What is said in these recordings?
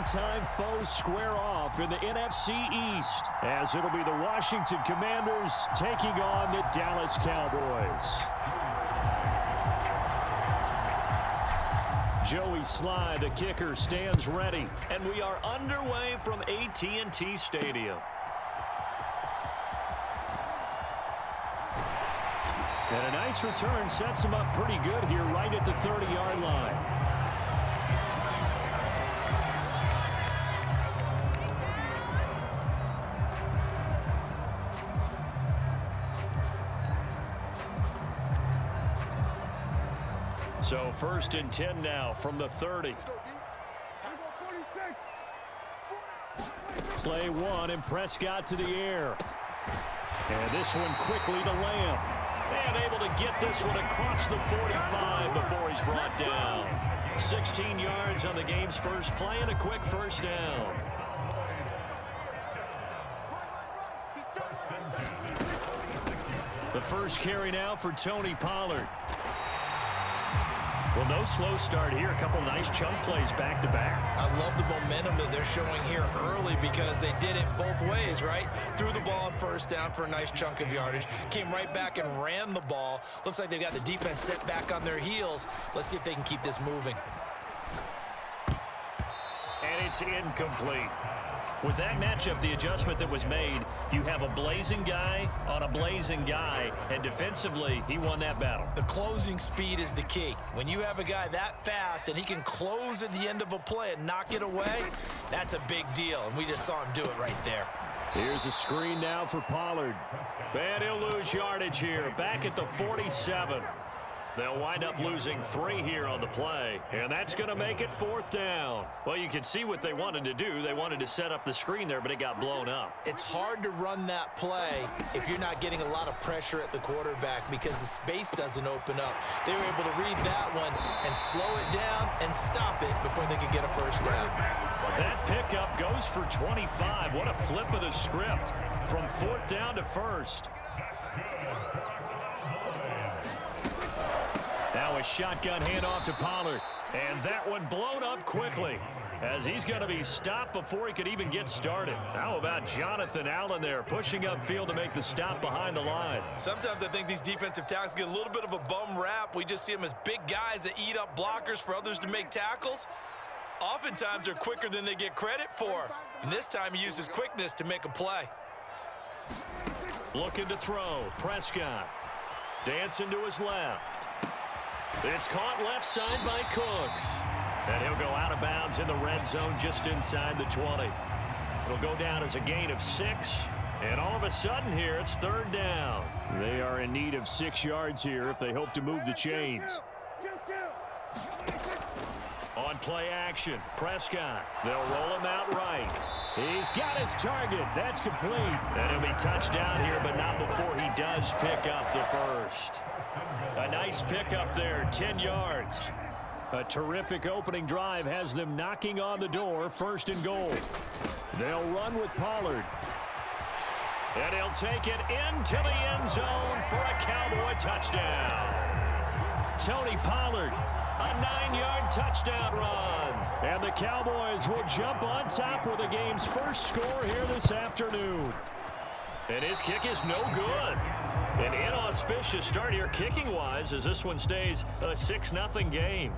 longtime foes square off in the NFC East, as it'll be the Washington Commanders taking on the Dallas Cowboys. Joey Sly, the kicker, stands ready. And we are underway from AT&T Stadium. And a nice return sets him up pretty good here right at the 30-yard line. So 1st and 10 now from the 30. Play one, and Prescott to the air. And this one quickly to Lamb. And able to get this one across the 45 before he's brought down. 16 yards on the game's first play and a quick first down. The first carry now for Tony Pollard. Well, no slow start here. A couple nice chunk plays back-to-back. I love the momentum that they're showing here early because they did it both ways, right? Threw the ball on first down for a nice chunk of yardage. Came right back and ran the ball. Looks like they've got the defense set back on their heels. Let's see if they can keep this moving. And it's incomplete. With that matchup, the adjustment that was made, you have a blazing guy on a blazing guy, and defensively, he won that battle. The closing speed is the key. When you have a guy that fast and he can close at the end of a play and knock it away, that's a big deal, and we just saw him do it right there. Here's a screen now for Pollard. And he'll lose yardage here, back at the 47. They'll wind up losing 3 here on the play, and that's going to make it 4th down. Well, you can see what they wanted to do. They wanted to set up the screen there, but it got blown up. It's hard to run that play if you're not getting a lot of pressure at the quarterback because the space doesn't open up. They were able to read that one and slow it down and stop it before they could get a first down. That pickup goes for 25. What a flip of the script from 4th down to 1st. Now a shotgun handoff to Pollard. And that one blown up quickly as he's going to be stopped before he could even get started. How about Jonathan Allen there pushing upfield to make the stop behind the line? Sometimes I think these defensive tackles get a little bit of a bum rap. We just see them as big guys that eat up blockers for others to make tackles. Oftentimes they're quicker than they get credit for. And this time he uses quickness to make a play. Looking to throw. Prescott. Dancing to his left. It's caught left side by Cooks. And he'll go out of bounds in the red zone just inside the 20. It'll go down as a gain of 6. And all of a sudden here, it's 3rd down. They are in need of 6 yards here if they hope to move the chains. On play action, Prescott. They'll roll him out right. He's got his target. That's complete. And he'll be touched down here, but not before he does pick up the first. A nice pickup there, 10 yards. A terrific opening drive has them knocking on the door, 1st and goal. They'll run with Pollard. And he'll take it into the end zone for a Cowboy touchdown. Tony Pollard, a 9-yard touchdown run. And the Cowboys will jump on top with the game's first score here this afternoon. And his kick is no good. An inauspicious start here kicking-wise as this one stays a 6-0 game.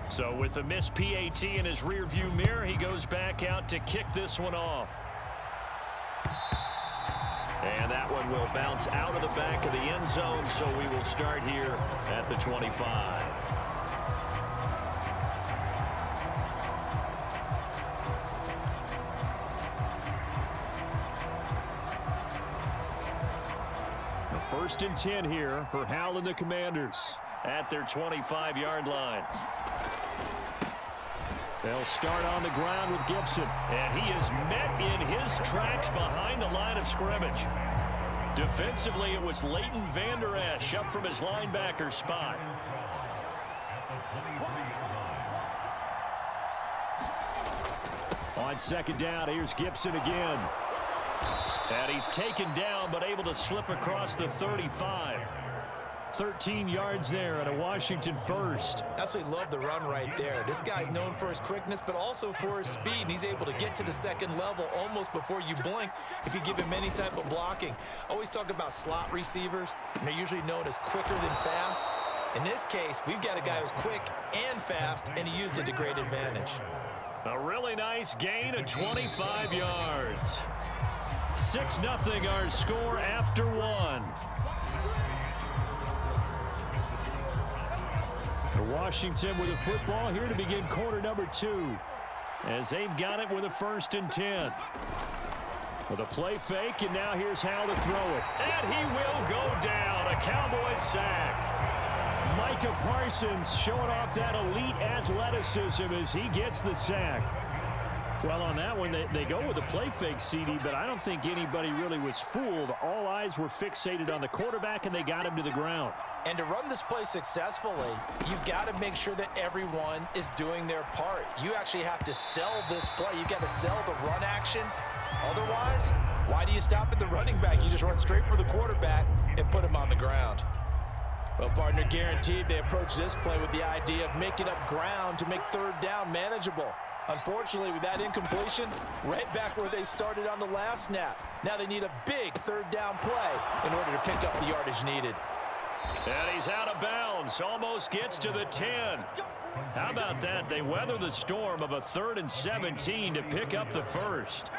So with the missed PAT in his rearview mirror, he goes back out to kick this one off. And that one will bounce out of the back of the end zone, so we will start here at the 25. First and 10 here for Hal and the Commanders at their 25-yard line. They'll start on the ground with Gibson, and he is met in his tracks behind the line of scrimmage. Defensively, it was Leighton Vander Esch up from his linebacker spot. On 2nd down, here's Gibson again. And he's taken down, but able to slip across the 35. 13 yards there and a Washington first. Absolutely love the run right there. This guy's known for his quickness, but also for his speed. And he's able to get to the second level almost before you blink if you give him any type of blocking. Always talk about slot receivers, and they're usually known as quicker than fast. In this case, we've got a guy who's quick and fast, and he used it to great advantage. A really nice gain of 25 yards. 6-0 our score after one. Washington with a football here to begin quarter number 2. As they've got it with a 1st and 10. With a play fake, and now here's how to throw it. And he will go down. A Cowboys sack. Micah Parsons showing off that elite athleticism as he gets the sack. Well, on that one, they go with a play fake, CD, but I don't think anybody really was fooled. All eyes were fixated on the quarterback, and they got him to the ground. And to run this play successfully, you've got to make sure that everyone is doing their part. You actually have to sell this play. You've got to sell the run action. Otherwise, why do you stop at the running back? You just run straight for the quarterback and put him on the ground. Well, partner, guaranteed they approach this play with the idea of making up ground to make third down manageable. Unfortunately, with that incompletion, right back where they started on the last snap. Now they need a big third down play in order to pick up the yardage needed. And he's out of bounds. Almost gets to the 10. How about that? They weather the storm of a 3rd and 17 to pick up the first.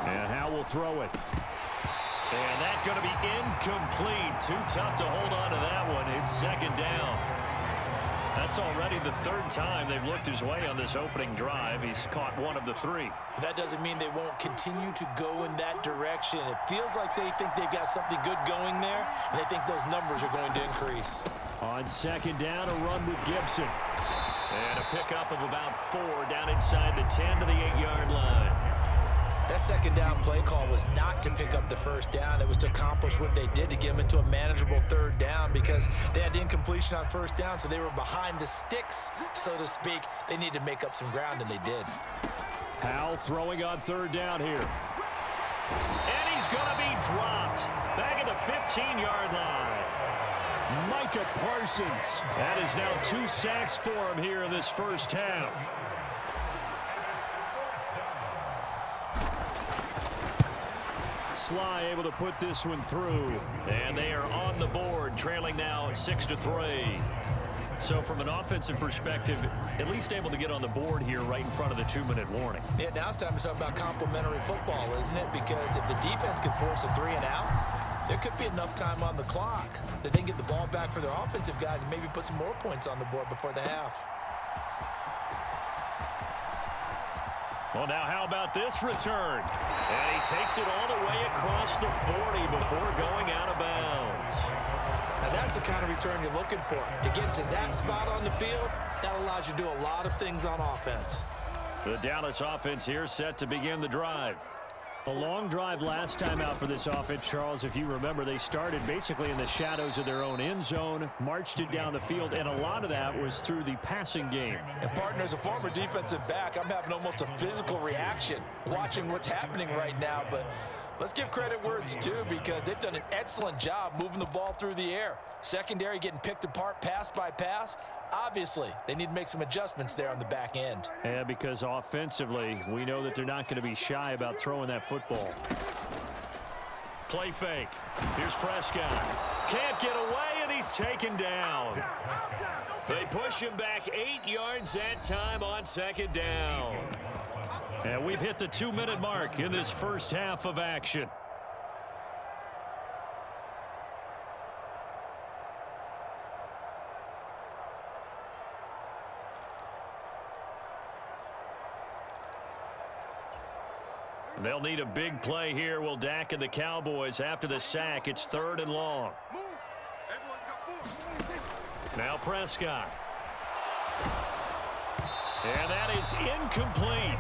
And Howe will throw it. And that's going to be incomplete. Too tough to hold on to that one. It's 2nd down. That's already the 3rd time they've looked his way on this opening drive. He's caught one of the 3. That doesn't mean they won't continue to go in that direction. It feels like they think they've got something good going there, and they think those numbers are going to increase. On 2nd down, a run with Gibson. And a pickup of about 4 down inside the 10 to the 8-yard line. That 2nd down play call was not to pick up the 1st down. It was to accomplish what they did to get them into a manageable 3rd down because they had incompletion on 1st down, so they were behind the sticks, so to speak. They needed to make up some ground, and they did. Powell throwing on 3rd down here. And he's going to be dropped. Back at the 15-yard line. Micah Parsons. That is now 2 sacks for him here in this first half. Sly able to put this one through, and they are on the board, trailing now 6-3. So from an offensive perspective, at least able to get on the board here right in front of the 2-minute warning. Yeah, now it's time to talk about complementary football, isn't it? Because if the defense can force a 3 and out, there could be enough time on the clock that they can get the ball back for their offensive guys and maybe put some more points on the board before the half. Well, now how about this return? And he takes it all the way across the 40 before going out of bounds. Now that's the kind of return you're looking for. To get to that spot on the field, that allows you to do a lot of things on offense. The Dallas offense here set to begin the drive. A long drive last time out for this offense, Charles. If you remember, they started basically in the shadows of their own end zone, marched it down the field, and a lot of that was through the passing game. And partner, as a former defensive back, I'm having almost a physical reaction watching what's happening right now. But let's give credit where it's due because they've done an excellent job moving the ball through the air. Secondary getting picked apart pass by pass. Obviously, they need to make some adjustments there on the back end. Yeah, because offensively, we know that they're not going to be shy about throwing that football. Play fake. Here's Prescott. Can't get away, and he's taken down. They push him back 8 yards that time on 2nd down. And we've hit the 2-minute mark in this first half of action. They'll need a big play here. Will Dak and the Cowboys after the sack. It's 3rd and long. Now Prescott. And that is incomplete.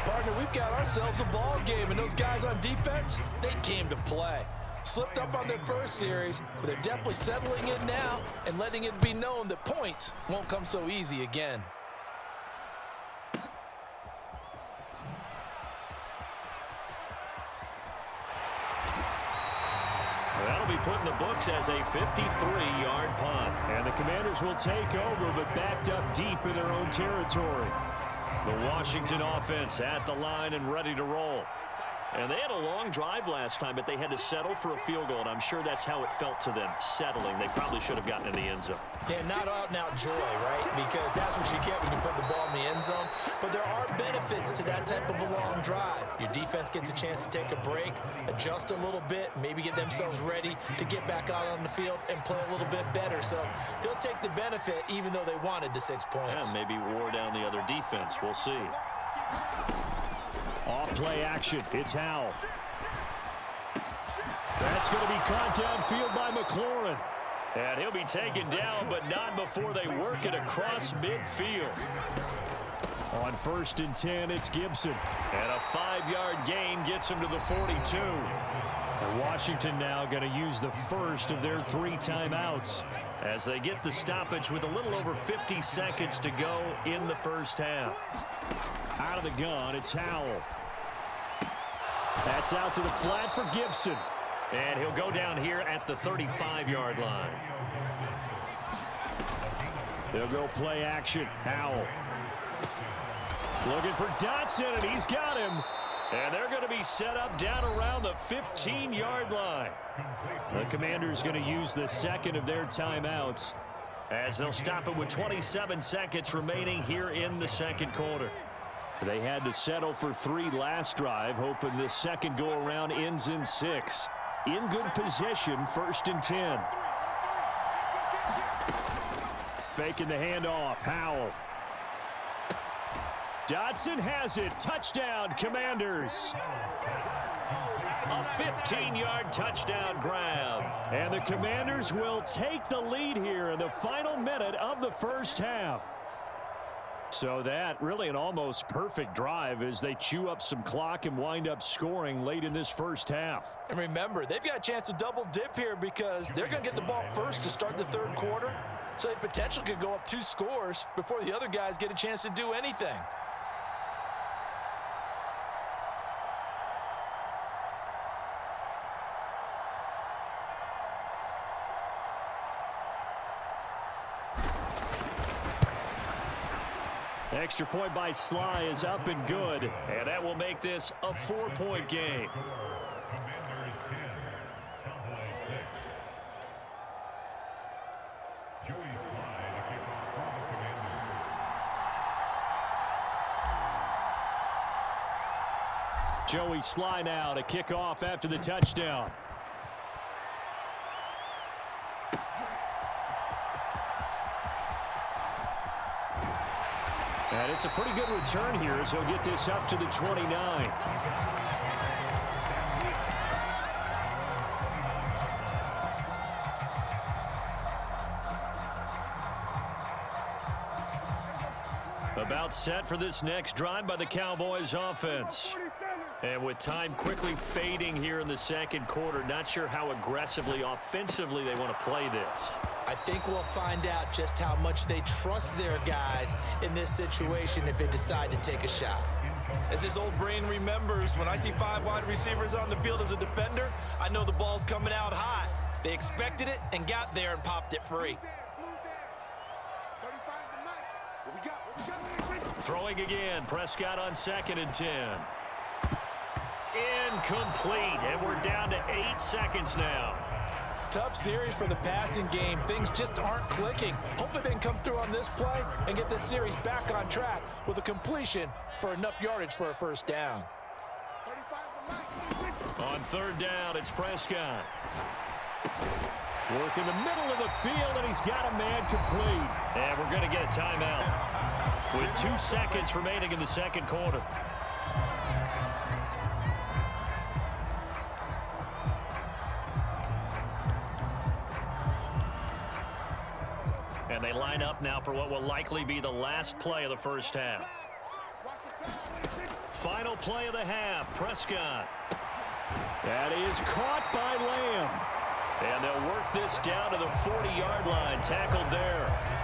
Partner, we've got ourselves a ball game, and those guys on defense, they came to play. Slipped up on their first series, but they're definitely settling in now and letting it be known that points won't come so easy again. That'll be put in the books as a 53-yard punt. And the Commanders will take over, but backed up deep in their own territory. The Washington offense at the line and ready to roll. And they had a long drive last time, but they had to settle for a field goal, and I'm sure that's how it felt to them, settling. They probably should have gotten in the end zone. Yeah, not out-and-out joy, right? Because that's what you get when you put the ball in the end zone. But there are benefits to that type of a long drive. Your defense gets a chance to take a break, adjust a little bit, maybe get themselves ready to get back out on the field and play a little bit better. So they'll take the benefit even though they wanted the 6 points. Yeah, maybe wore down the other defense. We'll see. Off play action. It's Howell. That's going to be caught downfield by McLaurin. And he'll be taken down, but not before they work it across midfield. On 1st and 10, it's Gibson. And a 5-yard gain gets him to the 42. And Washington now going to use the first of their 3 timeouts. As they get the stoppage with a little over 50 seconds to go in the first half. Out of the gun, it's Howell. That's out to the flat for Gibson. And he'll go down here at the 35-yard line. They'll go play action. Howell. Looking for Dotson, and he's got him. And they're going to be set up down around the 15-yard line. The Commanders going to use the second of their timeouts, as they'll stop it with 27 seconds remaining here in the second quarter. They had to settle for 3 last drive, hoping this second go-around ends in 6. In good position, 1st and 10. Faking the handoff, Howell. Dotson has it. Touchdown, Commanders. A 15-yard touchdown grab. And the Commanders will take the lead here in the final minute of the first half. So that really an almost perfect drive as they chew up some clock and wind up scoring late in this first half. And remember, they've got a chance to double dip here because they're going to get the ball first to start the third quarter. So they potentially could go up 2 scores before the other guys get a chance to do anything. Extra point by Sly is up and good. And that will make this a 4-point game. Joey Sly now to kick off after the touchdown. And it's a pretty good return here as he'll get this up to the 29. About set for this next drive by the Cowboys offense. And with time quickly fading here in the second quarter, not sure how aggressively, offensively they want to play this. I think we'll find out just how much they trust their guys in this situation if they decide to take a shot. As this old brain remembers, when I see 5 wide receivers on the field as a defender, I know the ball's coming out hot. They expected it and got there and popped it free. Throwing again, Prescott on 2nd and 10. Incomplete, and we're down to 8 seconds now. Tough series for the passing game. Things just aren't clicking. Hopefully they can come through on this play and get this series back on track with a completion for enough yardage for a first down. On 3rd down, it's Prescott. Work in the middle of the field, and he's got a man complete. And we're going to get a timeout with 2 seconds remaining in the second quarter. And they line up now for what will likely be the last play of the first half. Final play of the half, Prescott. That is caught by Lamb. And they'll work this down to the 40-yard line, tackled there.